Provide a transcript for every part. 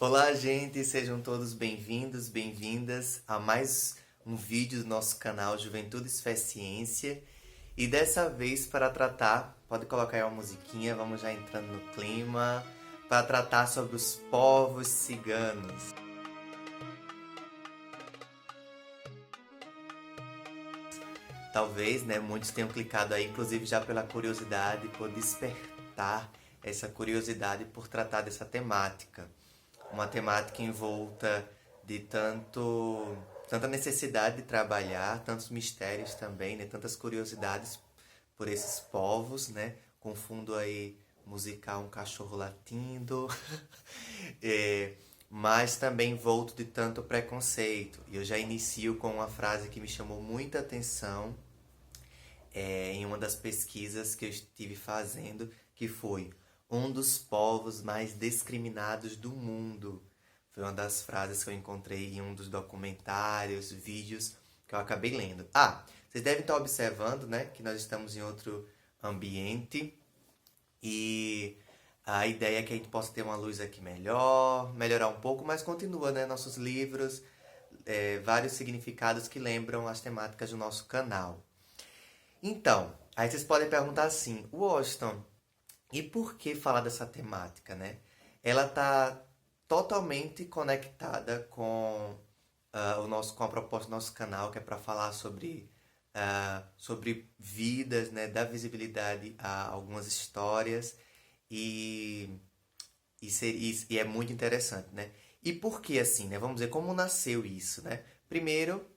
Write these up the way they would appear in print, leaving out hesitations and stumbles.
Olá, gente, sejam todos bem-vindos, bem-vindas a mais um vídeo do nosso canal Juventude Isso é Ciência. E dessa vez para tratar, pode colocar aí uma musiquinha, vamos já entrando no clima, para tratar sobre os povos ciganos. Talvez, né, muitos tenham clicado aí, inclusive já pela curiosidade, por despertar essa curiosidade por tratar dessa temática. Uma temática envolta de tanta necessidade de trabalhar, tantos mistérios também, né, tantas curiosidades por esses povos, né? Com fundo aí musical, um cachorro latindo, mas também envolto de tanto preconceito. E eu já inicio com uma frase que me chamou muita atenção em uma das pesquisas que eu estive fazendo, que foi um dos povos mais discriminados do mundo. Foi uma das frases que eu encontrei em um dos documentários, vídeos que eu acabei lendo. Vocês devem estar observando, né, que nós estamos em outro ambiente e a ideia é que a gente possa ter uma luz aqui melhor, melhorar um pouco, mas continua, né, nossos livros, vários significados que lembram as temáticas do nosso canal. Então, aí vocês podem perguntar assim, Washington, e por que falar dessa temática, né? Ela está totalmente conectada com com a proposta do nosso canal, que é para falar sobre vidas, né? Dar visibilidade a algumas histórias e, e é muito interessante, né? E por que assim, né? Vamos ver como nasceu isso, né? Primeiro,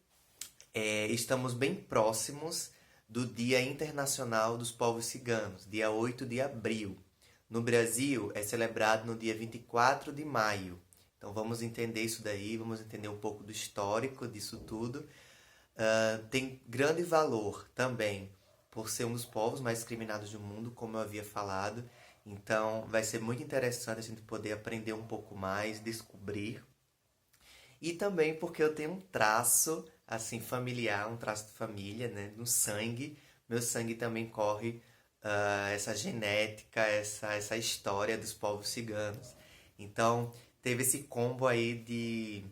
estamos bem próximos do Dia Internacional dos Povos Ciganos, dia 8 de abril. No Brasil, é celebrado no dia 24 de maio. Então vamos entender isso daí, vamos entender um pouco do histórico disso tudo. Tem grande valor também por ser um dos povos mais discriminados do mundo, como eu havia falado. Então vai ser muito interessante a gente poder aprender um pouco mais, descobrir. E também porque eu tenho um traço assim familiar, um traço de família, né, no sangue. Meu sangue também corre essa genética, essa história dos povos ciganos. Então, teve esse combo aí de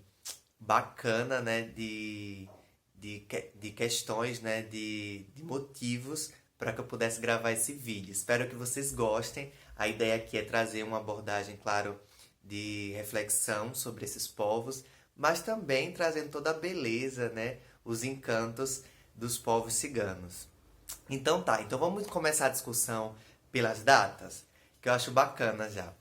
bacana, né, de questões, né, de motivos para que eu pudesse gravar esse vídeo. Espero que vocês gostem. A ideia aqui é trazer uma abordagem, claro, de reflexão sobre esses povos, mas também trazendo toda a beleza, né, os encantos dos povos ciganos. Então tá, então vamos começar a discussão pelas datas, que eu acho bacana já.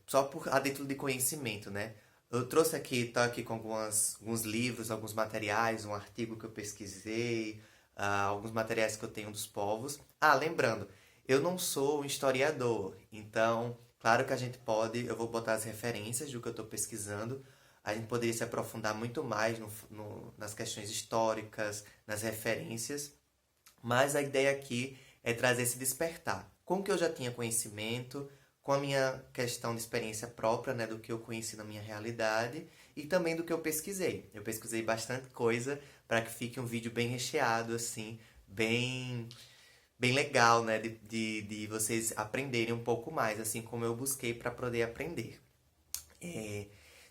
Só por a título de conhecimento, né? Eu trouxe aqui, tô aqui com alguns livros, alguns materiais, um artigo que eu pesquisei, alguns materiais que eu tenho dos povos. Lembrando, eu não sou um historiador, então, claro que a gente pode, eu vou botar as referências do que eu estou pesquisando, a gente poderia se aprofundar muito mais nas questões históricas, nas referências, mas a ideia aqui é trazer esse despertar. Com o que eu já tinha conhecimento, com a minha questão de experiência própria, né, do que eu conheci na minha realidade e também do que eu pesquisei. Eu pesquisei bastante coisa para que fique um vídeo bem recheado, assim, bem legal, né, de vocês aprenderem um pouco mais, assim como eu busquei para poder aprender.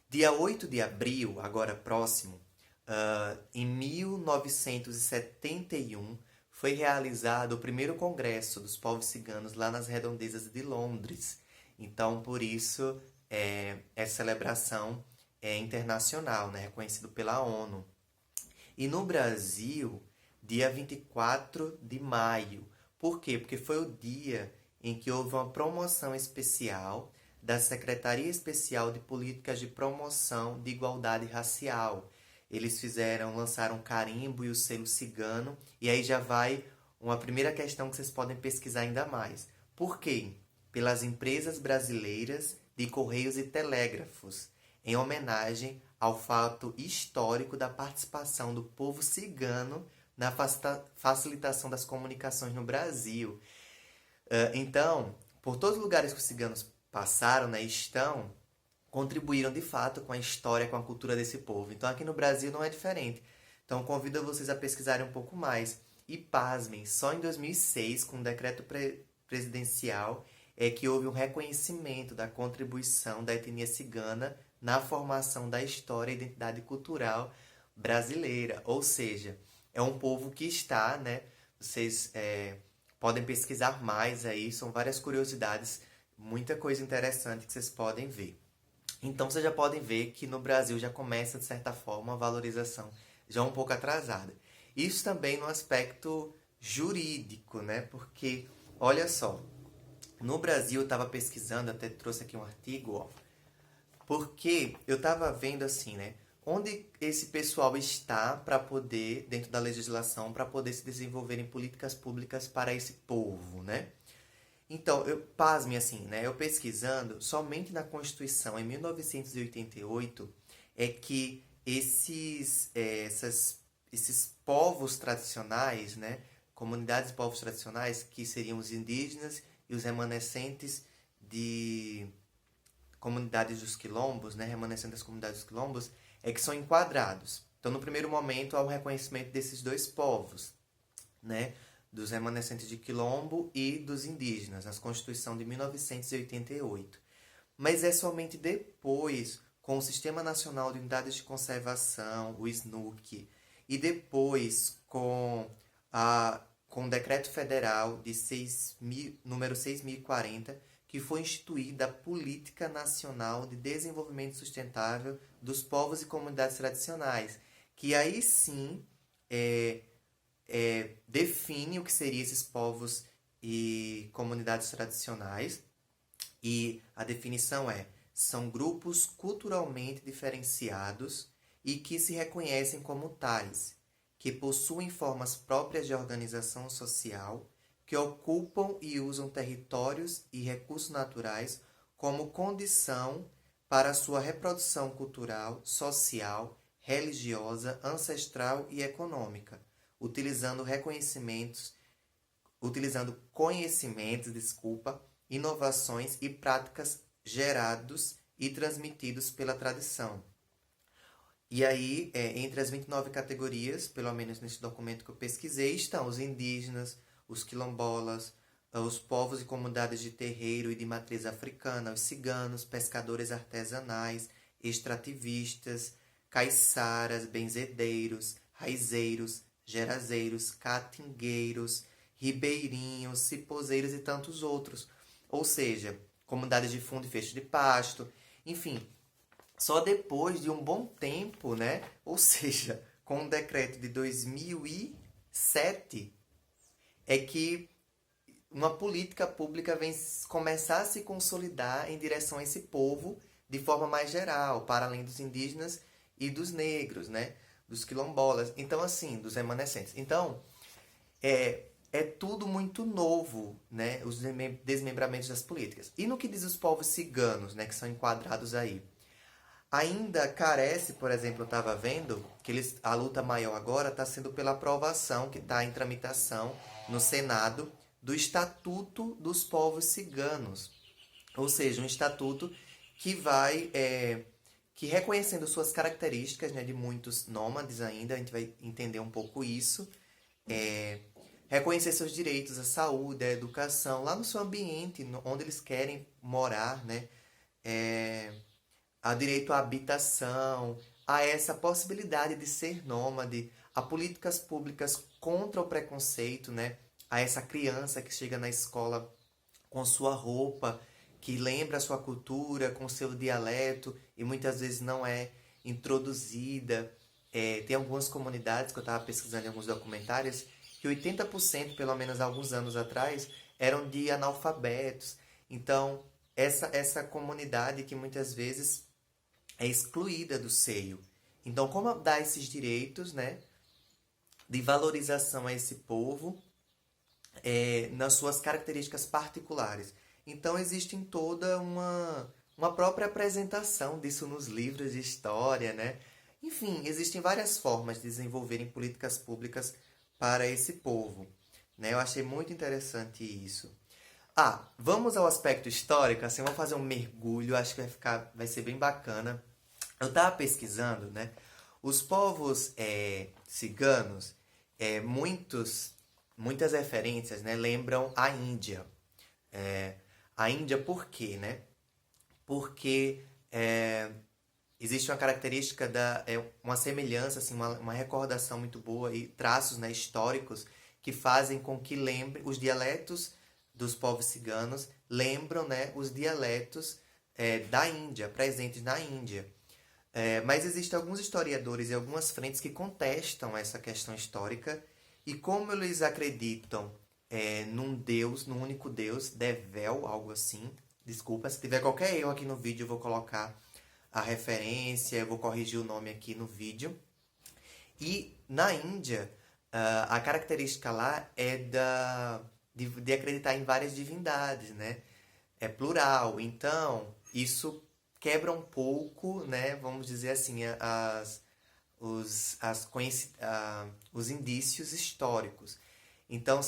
Dia 8 de abril, agora próximo, em 1971, foi realizado o primeiro congresso dos povos ciganos lá nas redondezas de Londres. Então, por isso, essa celebração é internacional, né, reconhecido pela ONU. E no Brasil, dia 24 de maio. Por quê? Porque foi o dia em que houve uma promoção especial da Secretaria Especial de Políticas de Promoção de Igualdade Racial. Eles lançaram o carimbo e o selo cigano, e aí já vai uma primeira questão que vocês podem pesquisar ainda mais. Por quê? Pelas empresas brasileiras de Correios e Telégrafos, em homenagem ao fato histórico da participação do povo cigano na facilitação das comunicações no Brasil. Então, por todos os lugares que os ciganos passaram, né, contribuíram de fato com a história, com a cultura desse povo. Então, aqui no Brasil não é diferente. Então, convido vocês a pesquisarem um pouco mais. E pasmem, só em 2006, com um decreto presidencial, é que houve um reconhecimento da contribuição da etnia cigana na formação da história e identidade cultural brasileira. Ou seja, é um povo que está, né? Vocês podem pesquisar mais aí, são várias curiosidades, muita coisa interessante que vocês podem ver. Então, vocês já podem ver que no Brasil já começa, de certa forma, a valorização já um pouco atrasada. Isso também no aspecto jurídico, né? Porque, olha só, no Brasil eu estava pesquisando, até trouxe aqui um artigo, ó, porque eu estava vendo assim, né? Onde esse pessoal está para poder, dentro da legislação, para poder se desenvolver em políticas públicas para esse povo, né? Então, pasme assim, né? Eu pesquisando, somente na Constituição, em 1988, é que esses povos tradicionais, né? Comunidades de povos tradicionais, que seriam os indígenas e os remanescentes de comunidades dos quilombos, né? Remanescentes das comunidades dos quilombos, é que são enquadrados. Então, no primeiro momento, há um reconhecimento desses dois povos, né? Dos remanescentes de quilombo e dos indígenas, na Constituição de 1988. Mas é somente depois, com o Sistema Nacional de Unidades de Conservação, o SNUC, e depois com o Decreto Federal de número 6.040, que foi instituída a Política Nacional de Desenvolvimento Sustentável dos Povos e Comunidades Tradicionais, que aí sim define o que seriam esses povos e comunidades tradicionais. E a definição são grupos culturalmente diferenciados e que se reconhecem como tais, que possuem formas próprias de organização social, que ocupam e usam territórios e recursos naturais como condição para sua reprodução cultural, social, religiosa, ancestral e econômica, utilizando conhecimentos, inovações e práticas gerados e transmitidos pela tradição. E aí, entre as 29 categorias, pelo menos nesse documento que eu pesquisei, estão os indígenas, os quilombolas, os povos e comunidades de terreiro e de matriz africana, os ciganos, pescadores artesanais, extrativistas, caiçaras, benzedeiros, raizeiros, gerazeiros, catingueiros, ribeirinhos, cipozeiros e tantos outros. Ou seja, comunidades de fundo e fecho de pasto, enfim, só depois de um bom tempo, né? Ou seja, com o decreto de 2007, é que uma política pública vem começar a se consolidar em direção a esse povo de forma mais geral, para além dos indígenas e dos negros, né? Dos quilombolas, então assim, dos remanescentes. Então, é tudo muito novo, né? Os desmembramentos das políticas. E no que diz os povos ciganos, né? Que são enquadrados aí. Ainda carece, por exemplo, eu estava vendo que a luta maior agora está sendo pela aprovação, que está em tramitação no Senado, do Estatuto dos Povos Ciganos. Ou seja, um estatuto que vai, que reconhecendo suas características, né, de muitos nômades ainda, a gente vai entender um pouco isso, reconhecer seus direitos à saúde, à educação, lá no seu ambiente, onde eles querem morar, né, a direito à habitação, a essa possibilidade de ser nômade, a políticas públicas contra o preconceito, né? A essa criança que chega na escola com sua roupa, que lembra a sua cultura, com seu dialeto, e muitas vezes não é introduzida. Tem algumas comunidades, que eu estava pesquisando em alguns documentários, que 80%, pelo menos há alguns anos atrás, eram de analfabetos. Então, essa comunidade que muitas vezes é excluída do seio. Então, como dar esses direitos, né, de valorização a esse povo nas suas características particulares? Então, existe toda uma própria apresentação disso nos livros de história, né? Enfim, existem várias formas de desenvolverem políticas públicas para esse povo, né? Eu achei muito interessante isso. Vamos ao aspecto histórico, assim, vamos fazer um mergulho, acho que vai ser bem bacana. Eu estava pesquisando, né? Os povos ciganos, muitas referências, né, lembram a Índia. A Índia por quê, né? Porque existe uma característica uma semelhança, assim, uma recordação muito boa e traços, né, históricos que fazem com que lembre os dialetos dos povos ciganos lembram, né, os dialetos da Índia, presentes na Índia. Mas existem alguns historiadores e algumas frentes que contestam essa questão histórica e como eles acreditam num Deus, num único Deus, Devel, algo assim. Desculpa, se tiver qualquer erro aqui no vídeo, eu vou colocar a referência, eu vou corrigir o nome aqui no vídeo. E na Índia, a característica lá é de acreditar em várias divindades, né? É plural. Então, isso quebra um pouco, né? Vamos dizer assim, os indícios históricos. Então,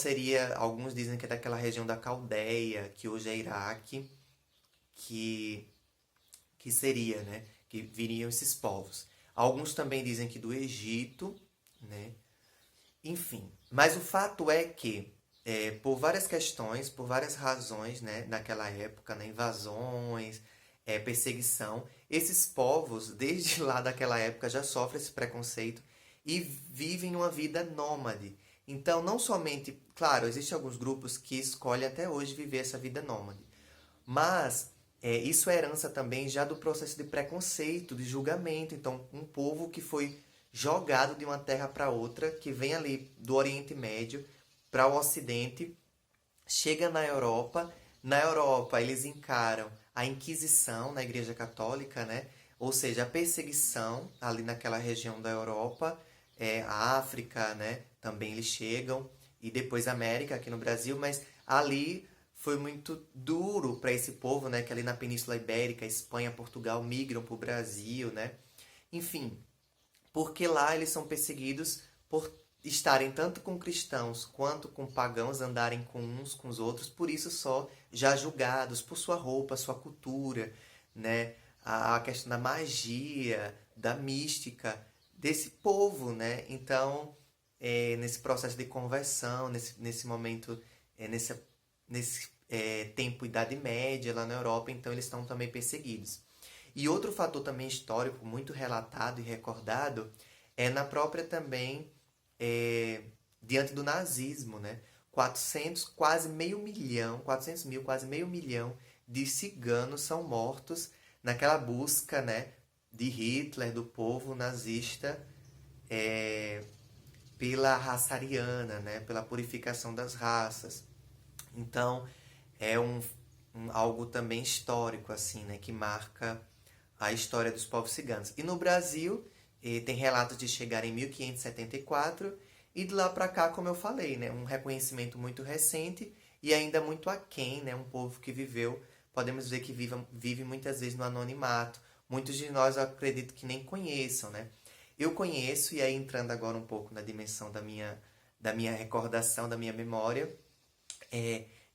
alguns dizem que é daquela região da Caldeia, que hoje é Iraque, que, que seria, né? Que viriam esses povos. Alguns também dizem que do Egito, né? Enfim, mas o fato é que, por várias questões, por várias razões, né, naquela época, né, invasões, perseguição, esses povos, desde lá daquela época, já sofrem esse preconceito e vivem uma vida nômade. Então, não somente, claro, existem alguns grupos que escolhem até hoje viver essa vida nômade, mas isso é herança também já do processo de preconceito, de julgamento. Então, um povo que foi jogado de uma terra para outra, que vem ali do Oriente Médio para o Ocidente, chega na Europa. Na Europa, eles encaram a Inquisição na Igreja Católica, né? Ou seja, a perseguição ali naquela região da Europa, a África, né? Também eles chegam, e depois a América, aqui no Brasil, mas ali foi muito duro para esse povo, né? Que ali na Península Ibérica, Espanha, Portugal migram para o Brasil, né? Enfim, porque lá eles são perseguidos por estarem tanto com cristãos quanto com pagãos, andarem com uns com os outros, por isso só já julgados por sua roupa, sua cultura, né? A questão da magia, da mística desse povo, né? Então, nesse processo de conversão, nesse momento, nesse tempo Idade Média lá na Europa, então eles estão também perseguidos. E outro fator também histórico muito relatado e recordado é na própria também diante do nazismo, né? 400 mil, quase meio milhão de ciganos são mortos naquela busca, né, de Hitler, do povo nazista, pela raça ariana, né, pela purificação das raças. Então, é algo também histórico, assim, né, que marca a história dos povos ciganos. E no Brasil, tem relatos de chegar em 1574 e de lá para cá, como eu falei, né, um reconhecimento muito recente e ainda muito aquém, né, um povo que viveu, podemos dizer que vive muitas vezes no anonimato. Muitos de nós, eu acredito que nem conheçam, né? Eu conheço, e aí entrando agora um pouco na dimensão da minha recordação, da minha memória,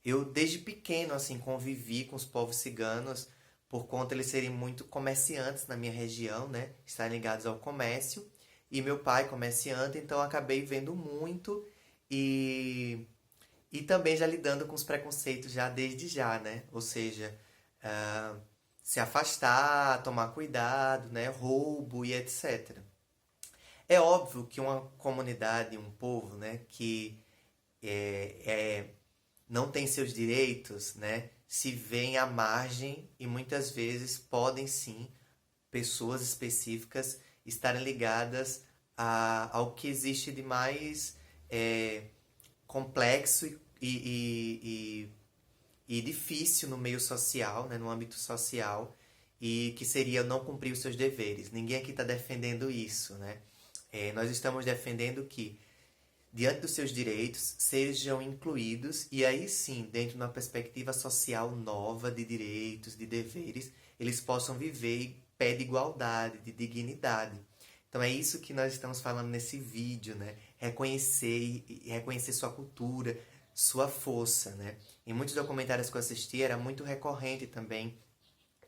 eu desde pequeno assim convivi com os povos ciganos por conta eles serem muito comerciantes na minha região, né? Estarem ligados ao comércio. E meu pai comerciante, então eu acabei vendo muito e, e também já lidando com os preconceitos já desde já, né? Ou seja, ah, se afastar, tomar cuidado, né? Roubo e etc. É óbvio que uma comunidade, um povo, né, que é, é, não tem seus direitos, né, se vêem à margem e muitas vezes podem sim pessoas específicas estarem ligadas ao que existe de mais complexo e difícil no meio social, né, no âmbito social, e que seria não cumprir os seus deveres. Ninguém aqui está defendendo isso, né? Nós estamos defendendo que, diante dos seus direitos, sejam incluídos, e aí sim, dentro de uma perspectiva social nova de direitos, de deveres, eles possam viver em pé de igualdade, de dignidade. Então é isso que nós estamos falando nesse vídeo, né? Reconhecer sua cultura, sua força, né? Em muitos documentários que eu assisti era muito recorrente também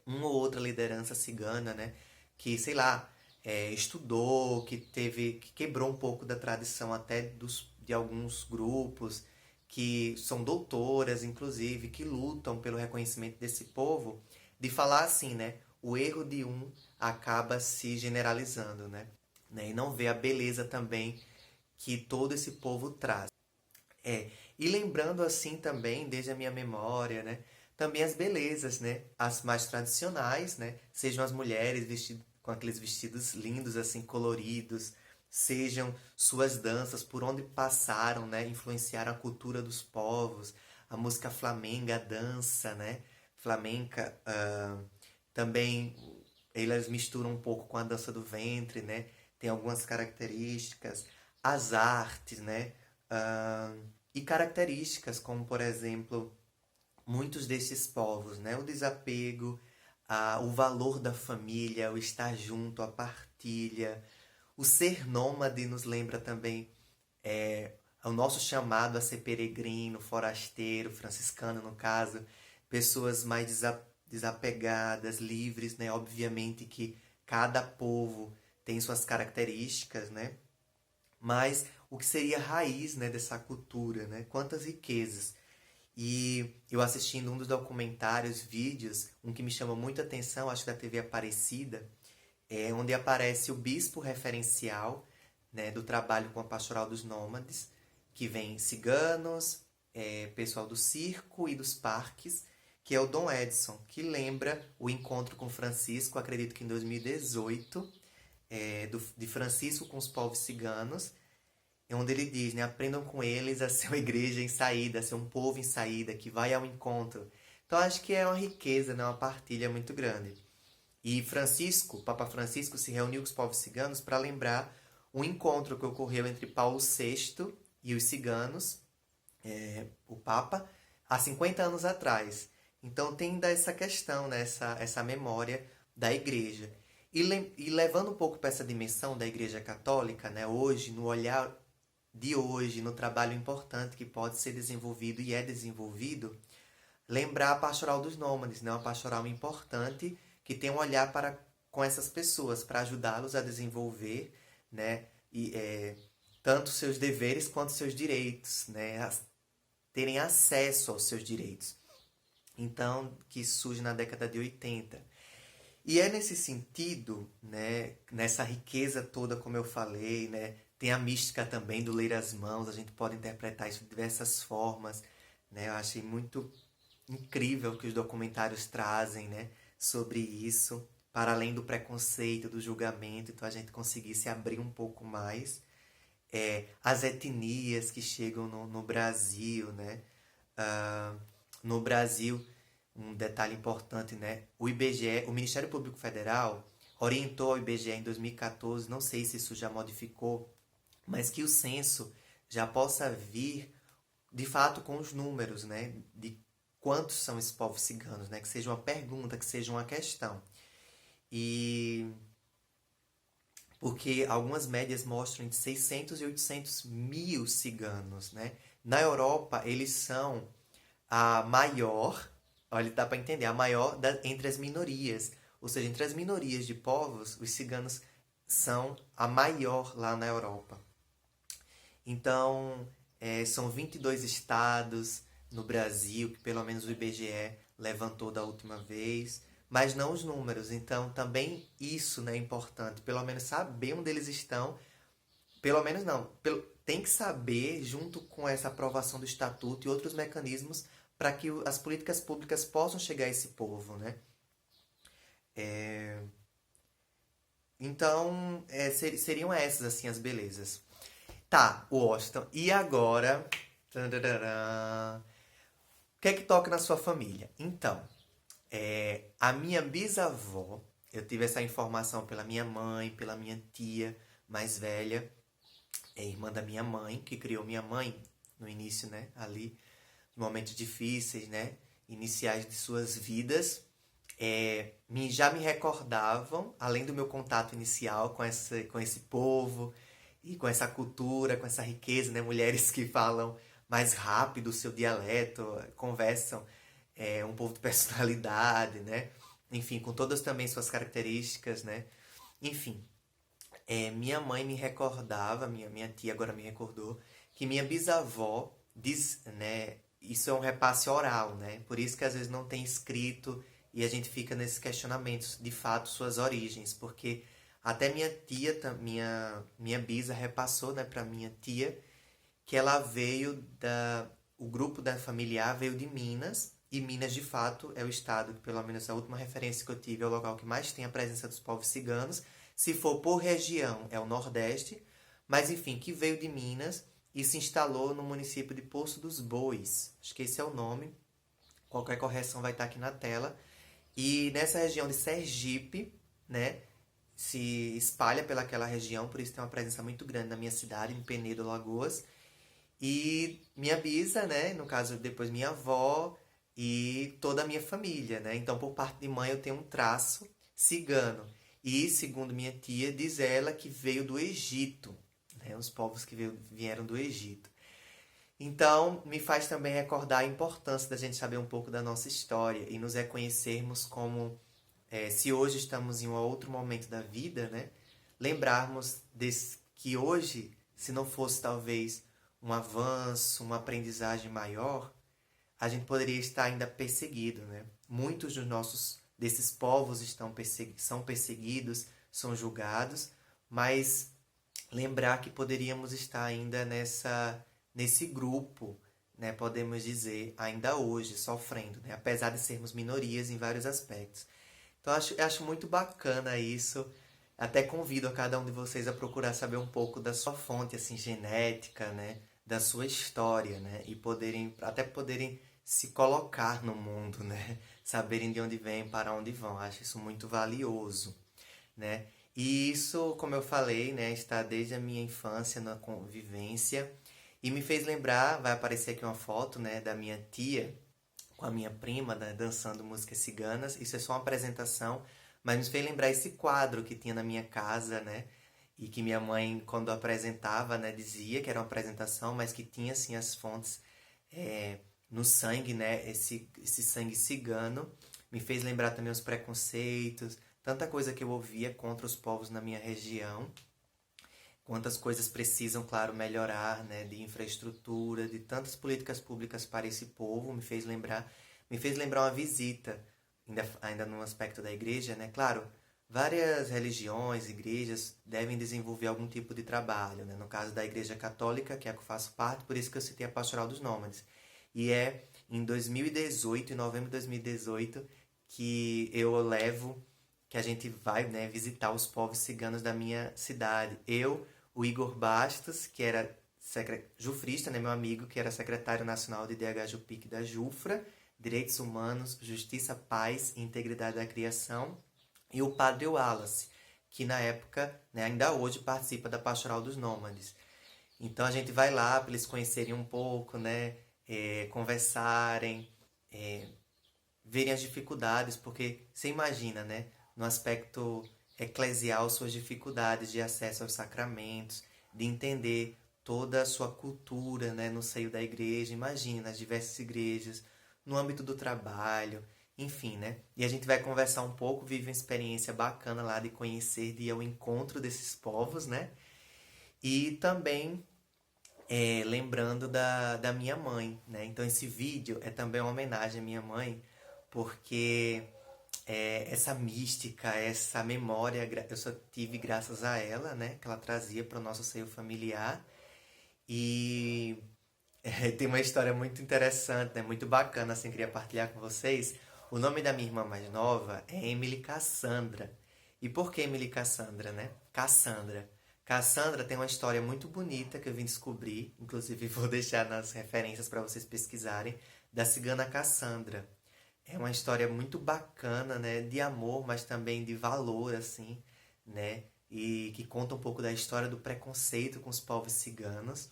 uma ou outra liderança cigana, né? Que, sei lá, estudou, que quebrou um pouco da tradição até de alguns grupos, que são doutoras, inclusive, que lutam pelo reconhecimento desse povo, de falar assim, né? o erro de um acaba se generalizando, né? E não vê a beleza também que todo esse povo traz. E lembrando assim também, desde a minha memória, né? Também as belezas, né? As mais tradicionais, né? Sejam as mulheres vestidas com aqueles vestidos lindos, assim, coloridos, sejam suas danças, por onde passaram, né? Influenciaram a cultura dos povos, a música flamenga, a dança, né? Flamenca, também elas misturam um pouco com a dança do ventre, né? Tem algumas características, as artes, né? Ah, e características como, por exemplo, muitos desses povos, né? O desapego, o valor da família, o estar junto, a partilha, o ser nômade nos lembra também o nosso chamado a ser peregrino, forasteiro, franciscano no caso, pessoas mais desapegadas, livres, né? Obviamente que cada povo tem suas características, né? Mas o que seria a raiz, né, dessa cultura, né? Quantas riquezas. E eu assistindo um dos documentários, vídeos, um que me chama muita atenção, acho que da TV Aparecida, onde aparece o bispo referencial, né, do trabalho com a Pastoral dos Nômades, que vem ciganos, pessoal do circo e dos parques, que é o Dom Edson, que lembra o encontro com Francisco, acredito que em 2018, de Francisco com os povos ciganos, onde ele diz, né, aprendam com eles a ser uma igreja em saída, a ser um povo em saída, que vai ao encontro. Então acho que é uma riqueza, né, uma partilha muito grande. E Francisco, Papa Francisco, se reuniu com os povos ciganos para lembrar um encontro que ocorreu entre Paulo VI e os ciganos, o Papa, há 50 anos atrás. Então tem ainda essa questão, né, essa memória da igreja. E levando um pouco para essa dimensão da igreja católica, né, hoje, no olhar de hoje, no trabalho importante que pode ser desenvolvido e é desenvolvido, lembrar a pastoral dos nômades, né? Uma pastoral importante que tem um olhar para com essas pessoas, para ajudá-los a desenvolver, né? Tanto seus deveres quanto seus direitos, né? Terem acesso aos seus direitos. Então, que isso surge na década de 80. E é nesse sentido, né, nessa riqueza toda, como eu falei, né, tem a mística também do ler as mãos, a gente pode interpretar isso de diversas formas, né, eu achei muito incrível que os documentários trazem, né, sobre isso, para além do preconceito, do julgamento, então a gente conseguisse abrir um pouco mais. As etnias que chegam no Brasil, né, no Brasil, um detalhe importante, né? O IBGE, o Ministério Público Federal, orientou ao IBGE em 2014, não sei se isso já modificou, mas que o censo já possa vir, de fato, com os números, né? De quantos são esses povos ciganos, né? Que seja uma pergunta, que seja uma questão. E porque algumas médias mostram entre 600 e 800 mil ciganos, né? Na Europa, eles são a maior, olha, dá para entender, a maior entre as minorias. Ou seja, entre as minorias de povos, os ciganos são a maior lá na Europa. Então, são 22 estados no Brasil, que pelo menos o IBGE levantou da última vez, mas não os números. Então, também isso, né, é importante, pelo menos saber onde eles estão, pelo menos não, tem que saber, junto com essa aprovação do estatuto e outros mecanismos, para que as políticas públicas possam chegar a esse povo, né? Então, seriam essas, assim, as belezas. Tá, Washington. E agora... Tarará. O que é que toca na sua família? Então, a minha bisavó, eu tive essa informação pela minha mãe, pela minha tia mais velha, irmã da minha mãe, que criou minha mãe no início, né? Ali, momentos difíceis, né? Iniciais de suas vidas. Já me recordavam, além do meu contato inicial com esse povo e com essa cultura, com essa riqueza, né? Mulheres que falam mais rápido o seu dialeto, conversam, um povo de personalidade, né? Enfim, com todas também suas características, né? Enfim, minha mãe me recordava, minha tia agora me recordou, que minha bisavó diz, né? Isso é um repasse oral, né? Por isso que às vezes não tem escrito e a gente fica nesses questionamentos, de fato, suas origens, porque até minha tia, minha bisa repassou, né, para minha tia, que ela veio o grupo da familiar veio de Minas, e Minas, de fato, é o estado, que pelo menos a última referência que eu tive, é o local que mais tem a presença dos povos ciganos. Se for por região, é o Nordeste, mas enfim, que veio de Minas e se instalou no município de Poço dos Bois. Acho que esse é o nome. Qualquer correção vai estar aqui na tela. E nessa região de Sergipe, né, se espalha pelaquela região, por isso tem uma presença muito grande na minha cidade, em Penedo, Alagoas. E minha bisa, né, no caso depois minha avó e toda a minha família, né? Então, por parte de mãe eu tenho um traço cigano. E, segundo minha tia, diz ela que veio do Egito, né? Os povos que vieram do Egito. Então, me faz também recordar a importância da gente saber um pouco da nossa história e nos reconhecermos como, se hoje estamos em um outro momento da vida, né? Lembrarmos que hoje, se não fosse talvez um avanço, uma aprendizagem maior, a gente poderia estar ainda perseguido, né? Muitos desses povos são perseguidos, são julgados, mas lembrar que poderíamos estar ainda nesse grupo, né? Podemos dizer, ainda hoje, sofrendo, né? Apesar de sermos minorias em vários aspectos. Então, acho muito bacana isso. Até convido a cada um de vocês a procurar saber um pouco da sua fonte, assim, genética, né? Da sua história, né? E poderem se colocar no mundo, né? Saberem de onde vêm, para onde vão. Acho isso muito valioso, né? E isso, como eu falei, né, está desde a minha infância na convivência e me fez lembrar, vai aparecer aqui uma foto, né, da minha tia com a minha prima, né, dançando músicas ciganas. Isso é só uma apresentação, mas me fez lembrar esse quadro que tinha na minha casa, né? E que minha mãe, quando apresentava, né, dizia que era uma apresentação, mas que tinha, assim, as fontes no sangue, né? Esse sangue cigano. Me fez lembrar também os preconceitos, tanta coisa que eu ouvia contra os povos na minha região. Quantas coisas precisam, claro, melhorar, né? De infraestrutura, de tantas políticas públicas para esse povo. Me fez lembrar uma visita, ainda no aspecto da igreja, né? Claro, várias religiões, igrejas devem desenvolver algum tipo de trabalho, né? No caso da Igreja Católica, que é a que eu faço parte, por isso que eu citei a Pastoral dos Nômades. E é em 2018, em novembro de 2018, que que a gente vai, né, visitar os povos ciganos da minha cidade. Eu, o Igor Bastos, que era jufrista, né, meu amigo, que era secretário nacional de DH Jupic da Jufra, Direitos Humanos, Justiça, Paz e Integridade da Criação, e o Padre Wallace, que na época, né, ainda hoje, participa da Pastoral dos Nômades. Então a gente vai lá para eles conhecerem um pouco, né, conversarem, é, verem as dificuldades, porque você imagina, né, no aspecto eclesial, suas dificuldades de acesso aos sacramentos, de entender toda a sua cultura, né, no seio da igreja. Imagine nas diversas igrejas, no âmbito do trabalho, enfim, né? E a gente vai conversar um pouco, vive uma experiência bacana lá de conhecer, de ir ao encontro desses povos, né? E também lembrando da minha mãe, né? Então esse vídeo é também uma homenagem à minha mãe, porque essa mística, essa memória, eu só tive graças a ela, né? Que ela trazia para o nosso seio familiar. E tem uma história muito interessante, né? Muito bacana, assim, queria partilhar com vocês. O nome da minha irmã mais nova é Emily Cassandra. E por que Emily Cassandra, né? Cassandra. Cassandra tem uma história muito bonita que eu vim descobrir, inclusive vou deixar nas referências para vocês pesquisarem, da cigana Cassandra. É uma história muito bacana, né? De amor, mas também de valor, assim, né? E que conta um pouco da história do preconceito com os povos ciganos.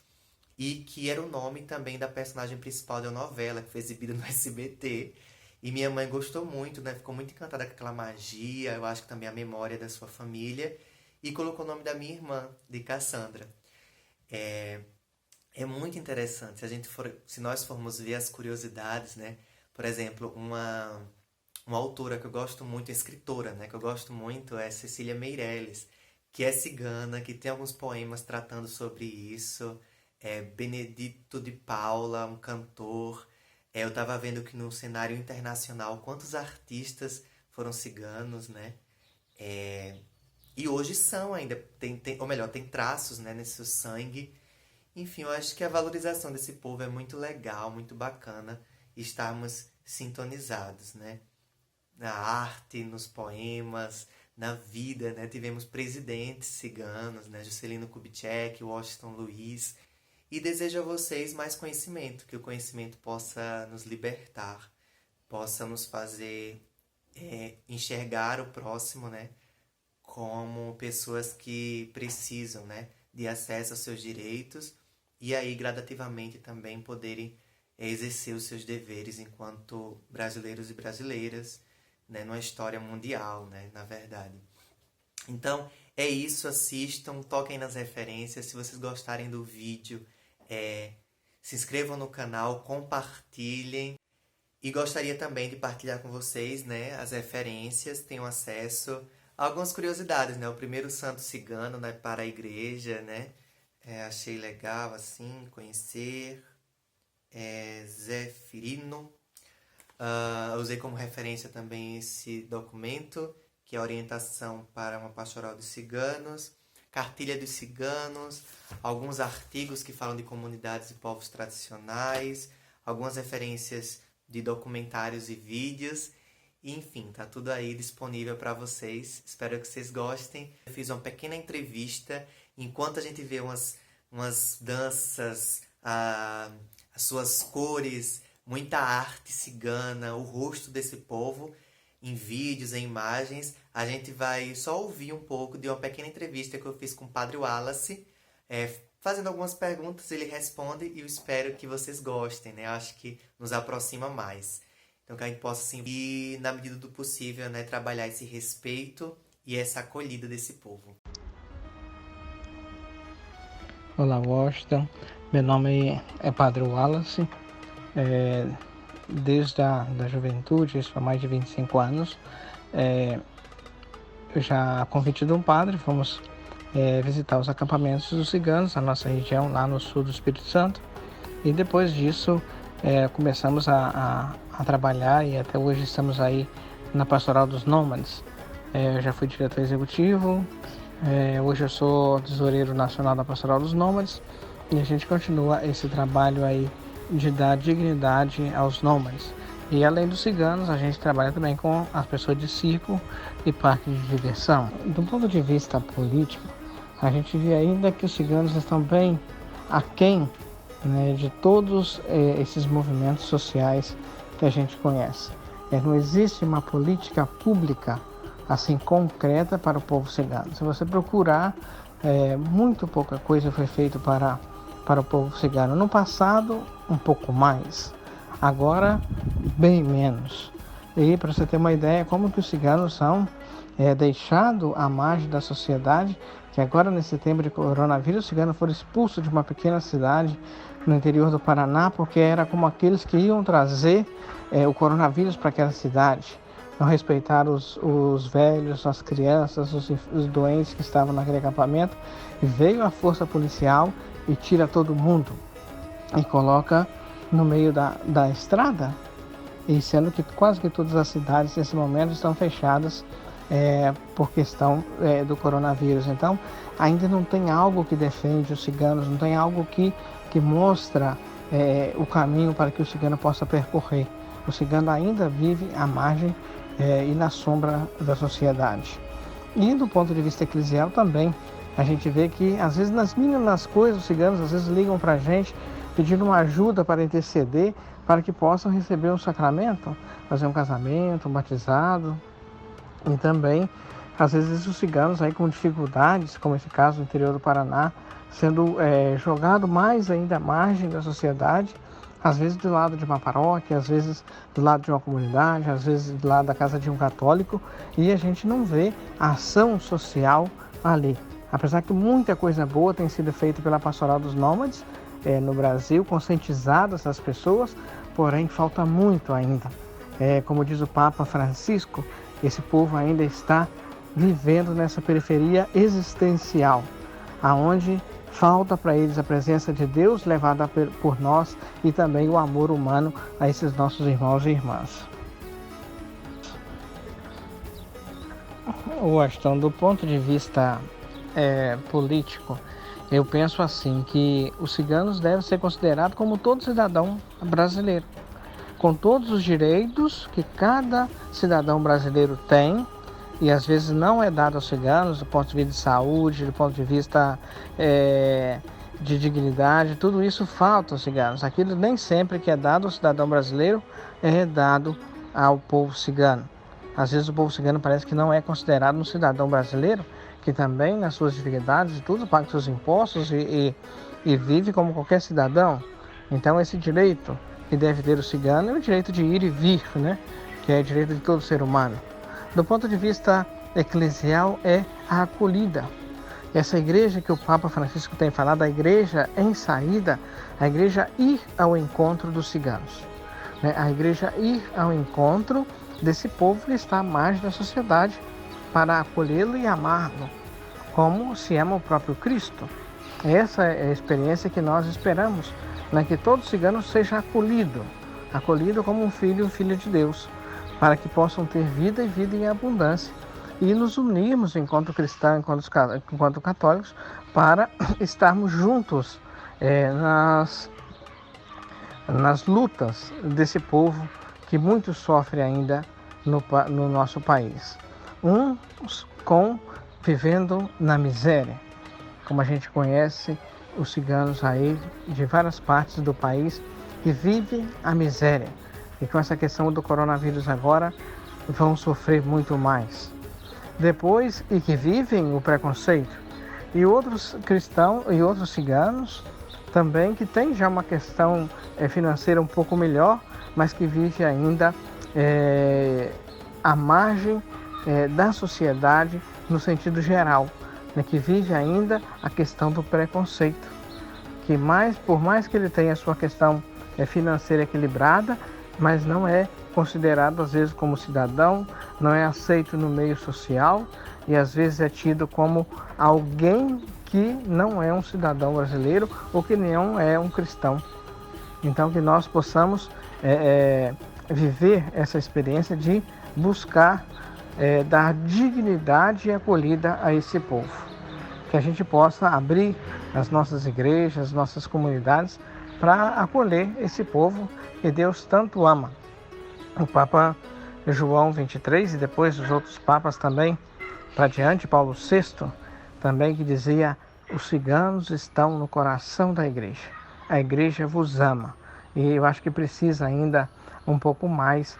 E que era o nome também da personagem principal da novela, que foi exibida no SBT. E minha mãe gostou muito, né? Ficou muito encantada com aquela magia, eu acho que também a memória da sua família. E colocou o nome da minha irmã, de Cassandra. É muito interessante, se nós formos ver as curiosidades, né? Por exemplo, uma autora que eu gosto muito, escritora, né? Que eu gosto muito é Cecília Meirelles, que é cigana, que tem alguns poemas tratando sobre isso. Benedito de Paula, um cantor. Eu estava vendo que no cenário internacional, quantos artistas foram ciganos, né? É, e hoje são ainda, ou melhor, tem traços, né, nesse seu sangue. Enfim, eu acho que a valorização desse povo é muito legal, muito bacana estarmos sintonizados, né? Na arte, nos poemas, na vida, né? Tivemos presidentes ciganos, né? Juscelino Kubitschek, Washington Luiz. E desejo a vocês mais conhecimento, que o conhecimento possa nos libertar, possa nos fazer enxergar o próximo, né? Como pessoas que precisam, né? De acesso aos seus direitos e aí gradativamente também poderem exercer os seus deveres enquanto brasileiros e brasileiras, né, numa história mundial, né, na verdade. Então, é isso, assistam, toquem nas referências. Se vocês gostarem do vídeo, se inscrevam no canal, compartilhem. E gostaria também de partilhar com vocês, né, as referências, tenham acesso a algumas curiosidades, né? O primeiro santo cigano, né, para a igreja, né? Achei legal, assim, conhecer. Zefirino. Usei como referência também esse documento, que é a orientação para uma pastoral dos ciganos, cartilha dos ciganos, alguns artigos que falam de comunidades e povos tradicionais, algumas referências de documentários e vídeos, enfim, tá tudo aí disponível para vocês. Espero que vocês gostem. Eu fiz uma pequena entrevista enquanto a gente vê umas danças, as suas cores, muita arte cigana, o rosto desse povo, em vídeos, em imagens. A gente vai só ouvir um pouco de uma pequena entrevista que eu fiz com o Padre Wallace, fazendo algumas perguntas, ele responde e eu espero que vocês gostem, né? Eu acho que nos aproxima mais. Então que a gente possa, assim, e na medida do possível, né, trabalhar esse respeito e essa acolhida desse povo. Olá, Washington. Meu nome é Padre Wallace. Desde a da juventude, isso há mais de 25 anos, eu já, a convite de um padre, fomos visitar os acampamentos dos ciganos, na nossa região, lá no sul do Espírito Santo. E depois disso, começamos a trabalhar e até hoje estamos aí na Pastoral dos Nômades. Eu já fui diretor executivo, hoje eu sou tesoureiro nacional da Pastoral dos Nômades e a gente continua esse trabalho aí de dar dignidade aos nômades. E além dos ciganos, a gente trabalha também com as pessoas de circo e parque de diversão. Do ponto de vista político, a gente vê ainda que os ciganos estão bem aquém, né, de todos esses movimentos sociais que a gente conhece. Não existe uma política pública assim concreta para o povo cigano. Se você procurar, muito pouca coisa foi feita para o povo cigano. No passado, um pouco mais. Agora, bem menos. E para você ter uma ideia, como que os ciganos são deixados à margem da sociedade, que agora nesse tempo de coronavírus, os ciganos foram expulsos de uma pequena cidade no interior do Paraná, porque era como aqueles que iam trazer o coronavírus para aquela cidade. Não respeitaram os velhos, as crianças, os doentes que estavam naquele acampamento. E veio a força policial e tira todo mundo e coloca no meio da estrada, e sendo que quase que todas as cidades nesse momento estão fechadas por questão do coronavírus. Então ainda não tem algo que defende os ciganos, não tem algo que mostra o caminho para que o cigano possa percorrer. O cigano ainda vive à margem e na sombra da sociedade. E do ponto de vista eclesial também, a gente vê que às vezes nas mínimas coisas os ciganos às vezes ligam para a gente pedindo uma ajuda para interceder para que possam receber um sacramento, fazer um casamento, um batizado. E também às vezes os ciganos aí com dificuldades, como esse caso no interior do Paraná, sendo jogado mais ainda à margem da sociedade, às vezes do lado de uma paróquia, às vezes do lado de uma comunidade, às vezes do lado da casa de um católico, e a gente não vê a ação social ali. Apesar que muita coisa boa tem sido feita pela Pastoral dos Nômades no Brasil, conscientizado essas pessoas, porém falta muito ainda. Como diz o Papa Francisco, esse povo ainda está vivendo nessa periferia existencial, aonde falta para eles a presença de Deus levada por nós e também o amor humano a esses nossos irmãos e irmãs. Washington, do ponto de vista político, eu penso assim, que os ciganos devem ser considerados como todo cidadão brasileiro, com todos os direitos que cada cidadão brasileiro tem, e às vezes não é dado aos ciganos, do ponto de vista de saúde, do ponto de vista de dignidade, tudo isso falta aos ciganos. Aquilo nem sempre que é dado ao cidadão brasileiro é dado ao povo cigano. Às vezes o povo cigano parece que não é considerado um cidadão brasileiro, que também nas suas dificuldades e tudo paga seus impostos e vive como qualquer cidadão. Então esse direito que deve ter o cigano é o direito de ir e vir, né? Que é o direito de todo ser humano. Do ponto de vista eclesial é a acolhida. Essa igreja que o Papa Francisco tem falado, a igreja em saída, a igreja ir ao encontro dos ciganos, né? A igreja ir ao encontro desse povo que está à margem da sociedade para acolhê-lo e amá-lo, como se ama o próprio Cristo. Essa é a experiência que nós esperamos, né? Que todo cigano seja acolhido como um filho de Deus, para que possam ter vida e vida em abundância, e nos unirmos enquanto cristãos, enquanto católicos, para estarmos juntos nas lutas desse povo que muito sofre ainda no nosso país. Uns vivendo na miséria, como a gente conhece os ciganos aí de várias partes do país que vivem a miséria. E com essa questão do coronavírus agora, vão sofrer muito mais. Depois, e que vivem o preconceito. E outros cristãos e outros ciganos também que têm já uma questão financeira um pouco melhor, mas que vivem ainda à margem da sociedade no sentido geral, né? Que vive ainda a questão do preconceito. Que por mais que ele tenha a sua questão financeira equilibrada, mas não é considerado às vezes como cidadão, não é aceito no meio social e às vezes é tido como alguém que não é um cidadão brasileiro ou que não é um cristão. Então que nós possamos viver essa experiência de buscar dar dignidade e acolhida a esse povo. Que a gente possa abrir as nossas igrejas, as nossas comunidades para acolher esse povo que Deus tanto ama. O Papa João 23 e depois os outros papas também, para diante, Paulo VI, também que dizia: os ciganos estão no coração da igreja, a igreja vos ama. E eu acho que precisa ainda um pouco mais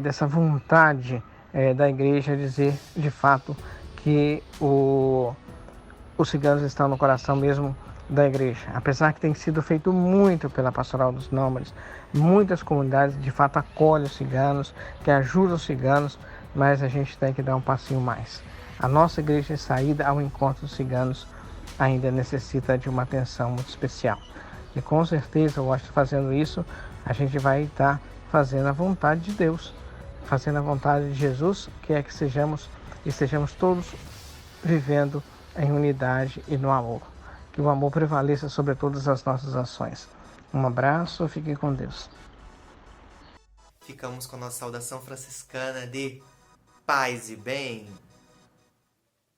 dessa vontade da igreja dizer de fato que os ciganos estão no coração mesmo da igreja. Apesar que tem sido feito muito pela Pastoral dos Nômades, muitas comunidades de fato acolhem os ciganos, que ajudam os ciganos, mas a gente tem que dar um passinho mais. A nossa igreja de saída ao encontro dos ciganos ainda necessita de uma atenção muito especial. E com certeza, eu acho que fazendo isso, a gente vai estar fazendo a vontade de Deus, fazendo a vontade de Jesus, que é que estejamos todos vivendo em unidade e no amor. Que o amor prevaleça sobre todas as nossas ações. Um abraço, fique com Deus. Ficamos com a nossa saudação franciscana de paz e bem.